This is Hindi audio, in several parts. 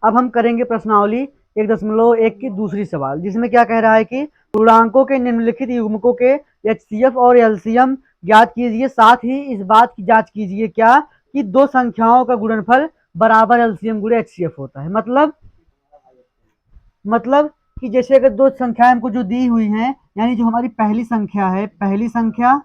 अब हम करेंगे प्रश्नावली 1.1 की दूसरी सवाल, जिसमें क्या कह रहा है कि पूर्णांकों के निम्नलिखित युग्मकों के एचसीएफ और एलसीएम ज्ञात कीजिए, साथ ही इस बात की जांच कीजिए क्या कि दो संख्याओं का गुणनफल बराबर एलसीएम गुणे एचसीएफ होता है। मतलब कि जैसे अगर दो संख्याएं हमको जो दी हुई हैं, यानी जो हमारी पहली संख्या है, पहली संख्या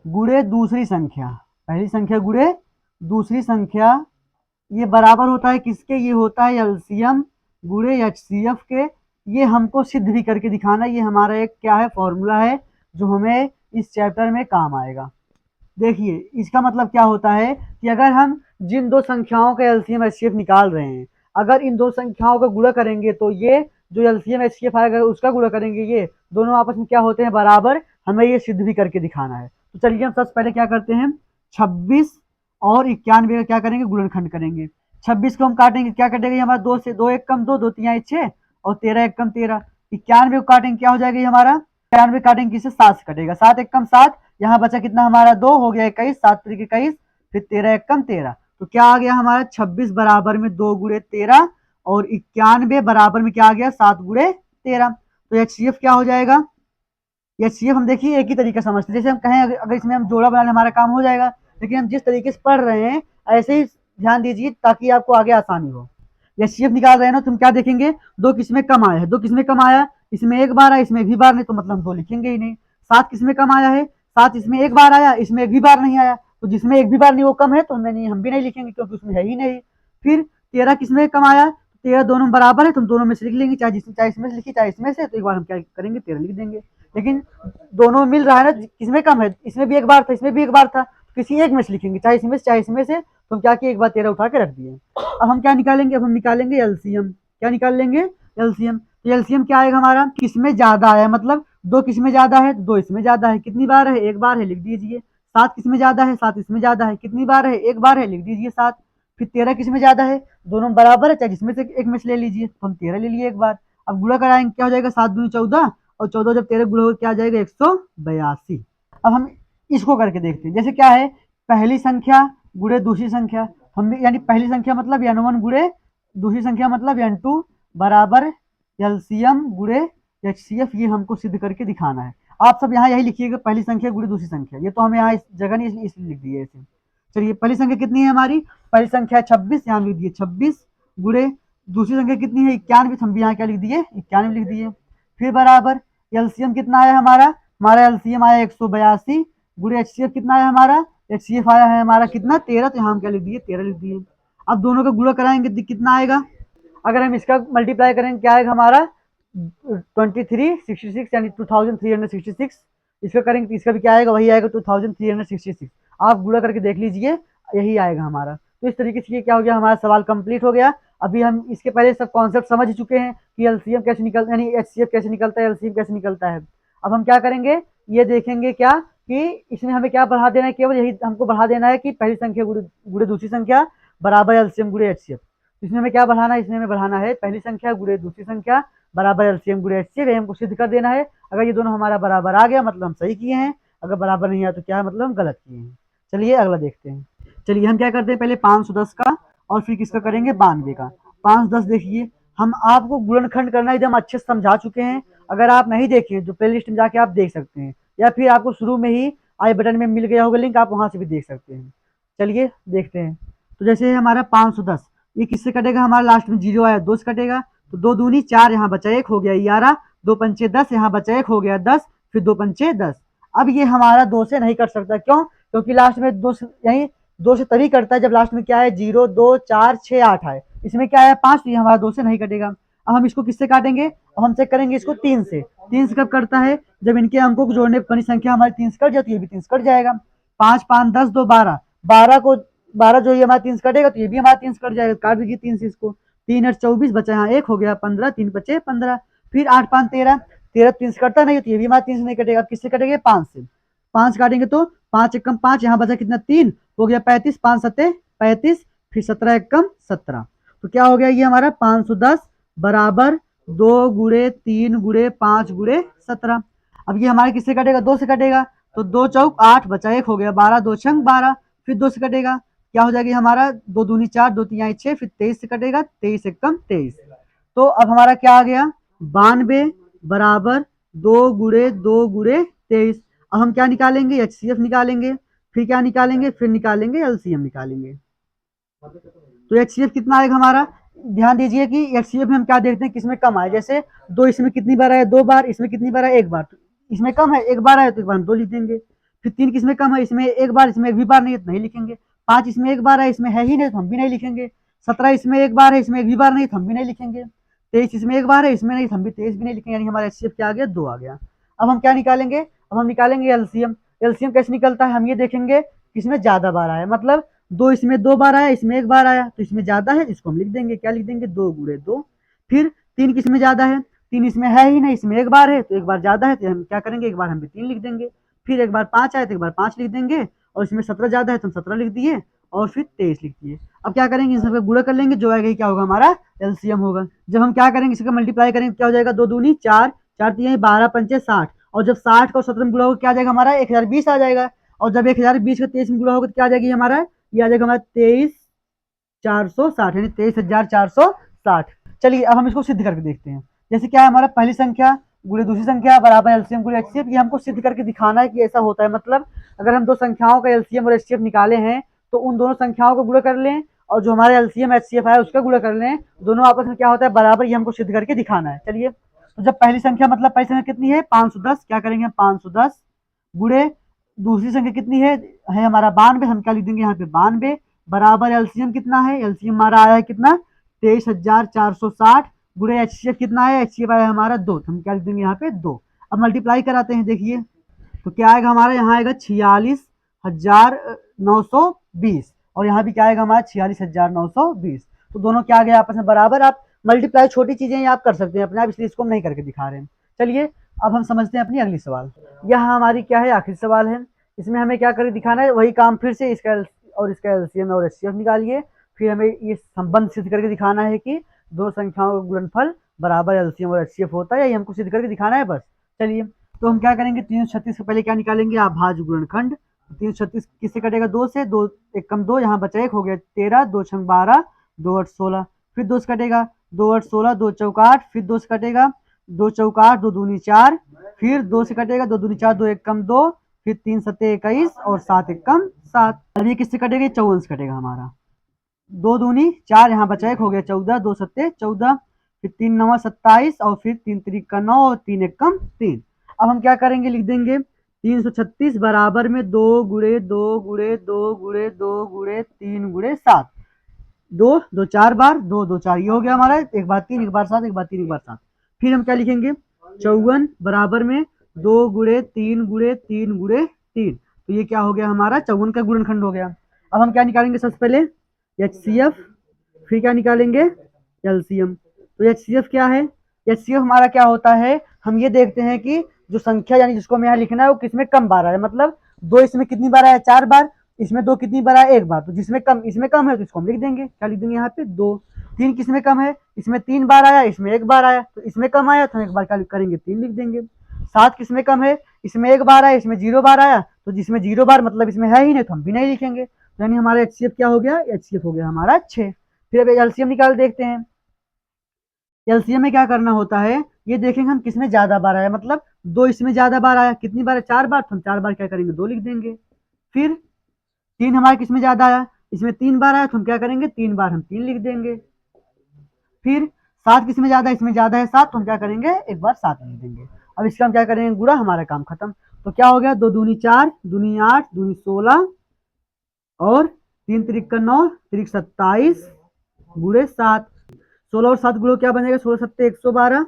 गुणे दूसरी संख्या, पहली संख्या गुणे दूसरी संख्या, ये बराबर होता है किसके? ये होता है एलसीएम गुणे एचसीएफ के। ये हमको सिद्ध भी करके दिखाना, ये हमारा एक क्या है, फॉर्मूला है जो हमें इस चैप्टर में काम आएगा। देखिए इसका मतलब क्या होता है कि अगर हम जिन दो संख्याओं का एलसीएम एचसीएफ निकाल रहे हैं, अगर इन दो संख्याओं का गुणा करेंगे तो ये जो एलसीएम एचसीएफ आएगा उसका गुणा करेंगे, ये दोनों आपस में क्या होते हैं? बराबर। हमें ये सिद्ध भी करके दिखाना है। तो चलिए हम सबसे पहले क्या करते हैं, 26 और 91 का क्या करेंगे? गुणनखंड करेंगे। 26 को हम काटेंगे, क्या कटेगा हमारा? 2 से 2 एक कम 2, 2 3 6 और 13 एक कम 13। 91 को काटेंगे, क्या हो जाएगा ये हमारा? 91 काटेंगे किससे? 7 से कटेगा। 7 एक कम 7, यहाँ बचा कितना हमारा? 2 हो गया 21, 7 तरीके 21, फिर 13 एक कम 13। तो क्या आ गया हमारा? 26 बराबर में 2 गुणे 13 और 91 बराबर में क्या आ गया? 7 गुणे 13। तो एचसीएफ क्या हो जाएगा? एचसीएफ हम देखिए एक ही तरीका समझते हैं, जैसे हम कहें अगर इसमें हम जोड़ा बनाने हमारा काम हो जाएगा, लेकिन हम जिस तरीके से पढ़ रहे हैं ऐसे ही ध्यान दीजिए ताकि आपको आगे आसानी हो। एचसीएफ निकाल रहे हैं ना, तो हम क्या देखेंगे? दो किसमें कम आया है? दो किसमें कम आया? इसमें एक बार आया, इसमें एक भी बार नहीं, तो मतलब हम दो लिखेंगे ही नहीं। 7 किसमें कम आया है? 7 इसमें एक बार आया, इसमें एक भी बार नहीं आया, तो जिसमें एक भी बार नहीं वो कम है, तो हमें नहीं, हम भी नहीं लिखेंगे क्योंकि उसमें है ही नहीं। फिर 13 किसमें कम आया? 13 दोनों बराबर है, तो हम दोनों में से लिख लेंगे, चाहे इसमें से लिखिए चाहे इसमें से, तो एक बार हम क्या करेंगे? 13 लिख देंगे। लेकिन दोनों मिल रहा है ना, किसमें कम है? इसमें भी एक बार था, इसमें भी एक बार था, किसी एक में से लिखेंगे, चाहे इसमें से, तो हम क्या किए? एक बार 13 उठा के रख दिए। अब हम क्या निकालेंगे? अब हम निकालेंगे एलसीएम। क्या निकाल लेंगे? एलसीएम। तो एलसीएम क्या आएगा हमारा? किसमें ज्यादा है, मतलब दो किसमें ज्यादा है? दो इसमें ज्यादा है। कितनी बार है? एक बार है, लिख दीजिए। 7 किसमें ज्यादा है? 7 इसमें ज्यादा है। कितनी बार है? एक बार है, लिख दीजिए 7। फिर 13 किसमें ज्यादा है? दोनों बराबर है, चाहे जिसमें से एक में से ले लीजिए, तो हम 13 ले लिए एक बार। अब गुणा कराएंगे, क्या हो जाएगा? 7 दूनी 14 और 14 जब 13 गुणा होगा क्या आ जाएगा? 182। अब हम इसको करके देखते हैं, जैसे क्या है, पहली संख्या गुणे दूसरी संख्या, हम यानी पहली संख्या मतलब n1 गुणे दूसरी संख्या मतलब n2 बराबर एलसीएम गुणे एचसीएफ, ये हमको सिद्ध करके दिखाना है। आप सब यहाँ यही लिखिएगा, पहली संख्या गुणे दूसरी संख्या, ये तो हमें यहाँ इस जगह नहीं इसलिए लिख दिए ऐसे। चलिए पहली संख्या कितनी है हमारी? पहली संख्या है 26, यहाँ लिख दिए 26 गुणे दूसरी संख्या कितनी है? 91, हम भी यहाँ क्या लिख दिए? 91 लिख दिए। फिर बराबर एलसीएम कितना आया हमारा? हमारा एलसीएम आया 182 गुणे एचसीएफ कितना आया हमारा? एचसीएफ आया है हमारा कितना? 13, तो यहाँ हम क्या लिख दिए? 13 लिख दिए। अब दोनों का गुणा कराएंगे तो कितना आएगा? अगर हम इसका मल्टीप्लाई करेंगे क्या आएगा हमारा? 2366 यानी 2366। इसका करेंगे तो इसका भी क्या आएगा? वही आएगा 2366। आप गुणा करके देख लीजिए, यही आएगा हमारा। तो इस तरीके से ये क्या हो गया, हमारा सवाल कंप्लीट हो गया। अभी हम इसके पहले सब कॉन्सेप्ट समझ चुके हैं कि एलसीएम कैसे निकलता है, यानी एचसीएफ कैसे निकलता है, एलसीएम कैसे निकलता है। अब हम क्या करेंगे, ये देखेंगे क्या कि इसमें हमें क्या बढ़ा देना है, केवल यही हमको बढ़ा देना है कि पहली संख्या गुणे दूसरी संख्या बराबर एलसीएम गुणे एचसीएफ। इसमें हमें क्या बढ़ाना है? इसमें हमें बढ़ाना है पहली संख्या गुणे दूसरी संख्या बराबर एलसीएम गुणे एचसीएफ, हमको सिद्ध कर देना है। अगर ये दोनों हमारा बराबर आ गया मतलब हम सही किए हैं, अगर बराबर नहीं आया तो क्या मतलब हम गलत किए हैं। चलिए अगला देखते हैं। चलिए हम क्या करते हैं, पहले 510 का और फिर किसका करेंगे? 92 का। 510 देखिए, हम आपको गुणनखंड करना एकदम अच्छे से समझा चुके हैं। अगर आप नहीं देखें तो प्ले लिस्ट में जाके आप देख सकते हैं, या फिर आपको शुरू में ही आई बटन में मिल गया होगा लिंक, आप वहां से भी देख सकते हैं। चलिए देखते हैं। तो जैसे हमारा 510, ये किससे कटेगा? हमारा लास्ट में 0 आया, 2 से कटेगा, तो 2 दूनी 4, यहाँ बचा 1 हो गया 11, 2 पंचे 10, यहाँ बचा 1 हो गया 10, फिर 2 पंचे 10। अब ये हमारा 2 से नहीं कट सकता, क्यों? क्योंकि लास्ट में 2 यही 2 से तभी कटता है जब लास्ट में क्या है? 0 2 4 6 8 है। इसमें क्या है? 5, तो ये हमारा 2 से नहीं कटेगा। अब हम इसको किससे काटेंगे? अब हम चेक करेंगे इसको 3 से। 3 से कब कटता है? जब इनके अंकों को जोड़ने पर बनी संख्या हमारी 3 से कट जाती है, ये भी 3 से कट जाएगा। 5 5 10 2 12, 12 को 12 जो ये हमारा 3 से कटेगा तो ये भी हमारा 3 से कट जाएगा, काट दीजिए 3 से इसको। 3 8 24 बचा, यहाँ 1 हो गया 15, 3 बचे 15। फिर 8 5 13, 13 3 से कटता नहीं, तो ये भी हमारा 3 से नहीं कटेगा, किससे कटेगा? 5 से। 5 काटेंगे तो 5 एक कम 5, यहाँ बचा कितना? 3 हो गया 35, 5 सत्ते 35, फिर 17 एक कम 17। तो क्या हो गया ये हमारा? 510 बराबर 2 गुणे 3 गुणे 5 गुणे 17। अब ये हमारे किससे कटेगा? 2 से कटेगा, तो 2 चौक 8 बचा 1 हो गया 12, 2 छंग 12, फिर 2 से कटेगा, क्या हो जाएगी हमारा, 2 दूनी 4, 2 तिहाई 6, फिर 23 से कटेगा, 23 एक कम 23। तो अब हमारा क्या आ गया, 92 बराबर 2 गुणे 2 गुणे 23। अब हम क्या निकालेंगे, एचसीएफ निकालेंगे, फिर क्या निकालेंगे, फिर निकालेंगे एलसीएम निकालेंगे। तो एचसीएफ कितना आएगा हमारा, ध्यान दीजिए कि एचसीएफ में हम क्या देखते हैं, किसमें कम आए, जैसे 2 इसमें कितनी बार आया, 2 बार, इसमें कितनी बार आया, 1 बार, तो इसमें कम है, 1 बार आया तो 1 बार हम 2 लिख देंगे। फिर 3 किसमें कम है, इसमें 1 बार, इसमें 1 भी बार नहीं है तो नहीं लिखेंगे। 5 इसमें 1 बार है, इसमें है ही नहीं तो हम भी नहीं लिखेंगे। 17 इसमें 1 बार है, इसमें 1 भी बार नहीं तो हम भी नहीं लिखेंगे। 23 इसमें 1 बार है, इसमें नहीं तो हम भी 23 भी नहीं लिखेंगे, यानी हमारा एचसीएफ क्या आ गया, 2 आ गया। अब हम क्या निकालेंगे, अब हम निकालेंगे एलसीएम। एलसीएम कैसे निकलता है, हम ये देखेंगे किसमें ज्यादा बार आया, मतलब 2 इसमें 2 बार आया, इसमें 1 बार आया, तो इसमें ज्यादा है, इसको हम लिख देंगे, क्या लिख देंगे, 2 गुणे 2। फिर 3 किसमें ज्यादा है, 3 इसमें है ही नहीं, इसमें 1 बार है, तो 1 बार ज्यादा है तो हम क्या करेंगे, 1 बार हम भी 3 लिख देंगे। फिर 1 बार 5 आए तो 1 बार 5 लिख देंगे, और इसमें 17 ज्यादा है तो हम 17 लिख दिए, और फिर 23 लिख दिए। अब क्या करेंगे, इन सबका गुणा कर लेंगे, जो आएगा क्या होगा, हमारा एलसीएम होगा। जब हम क्या करेंगे, इसका मल्टीप्लाई करेंगे, क्या हो जाएगा, 2 दूनी 4, 4 तिहाई 12 पंचे 60, और जब 60 का 17 में गुणा होगा क्या आ जाएगा हमारा, 1020 आ जाएगा। और जब 1020 का 23 में गुणा होगा तो क्या आ जाएगी हमारा, ये आ जाएगा हमारा 23,460, यानी 23,460। चलिए अब हम इसको सिद्ध करके देखते हैं। जैसे क्या है हमारा, पहली संख्या गुणे दूसरी संख्या बराबर एलसीएम गुणे एचसीएफ, ये हमको सिद्ध करके दिखाना है कि ऐसा होता है। मतलब अगर हम दो संख्याओं का एलसीएम और एचसीएफ निकाले हैं तो उन दोनों संख्याओं को गुणा कर लें, और जो हमारे एलसीएम एचसीएफ है उसका गुणा कर लें, दोनों आपस में क्या होता है, बराबर, ये हमको सिद्ध करके दिखाना है। चलिए, तो जब पहली संख्या, मतलब पहली संख्या कितनी है, 510, क्या करेंगे हम, 510 गुणे दूसरी संख्या कितनी है हमारा 92, हम क्या लिख देंगे यहाँ पे, 92 बराबर एलसीएम कितना है, एलसीएम हमारा आया है कितना, 23,460 गुणे एचसीएफ कितना है, एचसीएफ आया हमारा 2, तो हम क्या लिख देंगे यहाँ पे 2। अब मल्टीप्लाई कराते हैं, देखिए तो क्या आएगा हमारा, यहाँ आएगा 46,920, और यहाँ भी क्या आएगा हमारा 46,920। तो दोनों क्या आ गया आपस में बराबर। आप मल्टीप्लाई छोटी चीजें आप कर सकते हैं अपने आप, इसलिए इसको हम नहीं करके दिखा रहे हैं। चलिए अब हम समझते हैं अपनी अगली सवाल। यह हमारी क्या है, आखिरी सवाल है। इसमें हमें क्या करके दिखाना है, वही काम फिर से, इसका और इसका एलसीएम और एचसीएफ निकालिए, फिर हमें ये संबंध सिद्ध करके दिखाना है कि दो संख्याओं का गुणनफल बराबर एलसीएम और एचसीएफ होता है, या ये हमको सिद्ध करके दिखाना है बस। चलिए तो हम क्या करेंगे, 336 से पहले क्या निकालेंगे, अभाज्य गुणनखंड। 336 किससे कटेगा, 2 से, 2 एक कम 2, यहाँ बचा 1 हो गया 13, 2 छंग 12, 2 8 16, फिर 2 से कटेगा, 2 8 16, 2 चौक 8, फिर 2 से कटेगा, 2 चौक 8, 2 दूनी 4, फिर 2 से कटेगा, 2 दूनी 4, 2 एक कम 2, फिर 3 सत्ते 21, और 7 एक कम 7। अब ये किससे कटेगा, 54 से कटेगा हमारा, 2 दूनी 4, यहाँ बचा 1 हो गया 14, 2 सत्ते 14, फिर 3 9 27, और फिर 3 त्रिक का 9, और 3 एक कम 3। अब हम क्या करेंगे, लिख देंगे 336 बराबर में 2 गुणे 2 गुणे 2 गुणे 2 गुणे 3 गुणे 7, 2 2 4 बार, 2 2 4, ये हो गया हमारा, एक बार 3 एक बार 7, एक बार 3 एक बार 7। फिर हम क्या लिखेंगे, 54 बराबर में 2 गुणे 3 गुणे 3 गुणे 3, तो ये क्या हो गया हमारा, 54 का गुणनखंड हो गया। अब हम क्या निकालेंगे, सबसे पहले एचसीएफ, फिर क्या निकालेंगे, एलसीएम। तो एचसीएफ क्या है, एचसीएफ हमारा क्या होता है, हम ये देखते हैं कि जो संख्या, यानी जिसको हमें यहाँ लिखना है, वो किसमें कम बार आया, मतलब 2 इसमें कितनी बार आया, 4 बार, इसमें 2 कितनी बार आया, 1 बार, तो जिसमें कम, इसमें कम है तो इसको हम लिख देंगे, क्या लिख देंगे यहाँ पे 2। 3 किसमें कम है, इसमें 3 बार आया, इसमें 1 बार आया, तो इसमें कम आया तो हम 1 बार क्या करेंगे, 3 लिख देंगे। 7 किसमें कम है, इसमें 1 बार आया, इसमें 0 बार आया, तो जिसमें 0 बार मतलब इसमें है ही नहीं तो हम भी नहीं लिखेंगे, यानी हमारा एचसीएफ क्या हो गया, एचसीएफ हो गया हमारा 6। फिर अब एलसीएम निकाल देखते हैं। एलसीएम में क्या करना होता है, ये देखेंगे हम किसमें ज्यादा बार आया, मतलब 2 इसमें ज्यादा बार आया, कितनी बार, 4 बार, तो हम 4 बार क्या करेंगे, 2 लिख देंगे। फिर 3 हमारे किसमें ज्यादा आया, इसमें 3 बार आया, तो हम क्या करेंगे, 3 बार हम 3 लिख देंगे। फिर 7 किसमें ज्यादा, इसमें ज्यादा है 7, तो हम क्या करेंगे, 1 बार 7 लिख देंगे। अब इसका हम क्या करेंगे, गुणा, हमारा काम खत्म। तो क्या हो गया, 2 दूनी 4, दूनी 8, दूनी 16, और 3 त्रिक का 9, त्रिक 27 गुणे 7, 16 और 7 गुणो क्या बनेगा, 16 सत्ते 112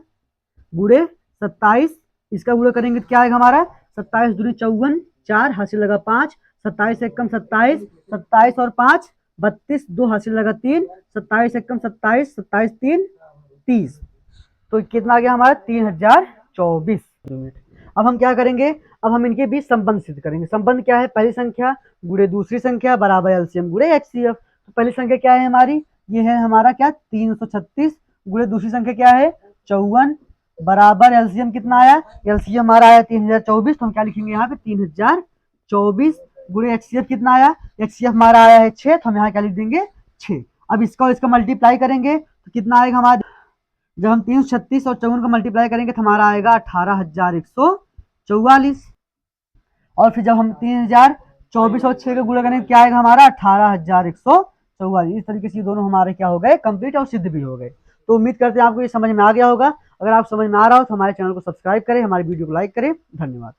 गुणे 27, इसका गुणा करेंगे तो क्या आएगा हमारा, 27 दूनी 54, 4 हासिल लगा 5, 27 एक कम 27, 27 और 5 32, 2 हासिल लगा 3, 27 एक कम 27, 27 3 30, तो कितना आ गया हमारा, 3024 यूनिट। अब हम क्या करेंगे, अब हम इनके बीच संबंध सिद्ध करेंगे। संबंध क्या है, पहली संख्या गुणे दूसरी संख्या बराबर एलसीएम गुणे एचसीएफ। तो पहली संख्या क्या है हमारी, ये है हमारा क्या, 336 गुणे दूसरी संख्या क्या है, 54 बराबर एलसीएम कितना आया, एलसीएम हमारा आया 3024, तो हम क्या लिखेंगे यहाँ पे 3024 गुणे HCF कितना आया, HCF हमारा आया है 6, तो हम यहाँ क्या लिख देंगे 6। अब इसका और इसका मल्टीप्लाई करेंगे तो कितना आएगा हमारा, जब हम 336 और 54 का मल्टीप्लाई करेंगे तो हमारा आएगा 18,144। और फिर जब हम 3024 और 6 का गुणा करेंगे क्या आएगा हमारा 18,144। इस तरीके से ये दोनों हमारे क्या हो गए, कंप्लीट और सिद्ध भी हो गए। तो उम्मीद करते हैं आपको ये समझ में आ गया होगा। अगर आप समझ में आ रहा हो तो हमारे चैनल को सब्सक्राइब करें, हमारी वीडियो को लाइक करें। धन्यवाद।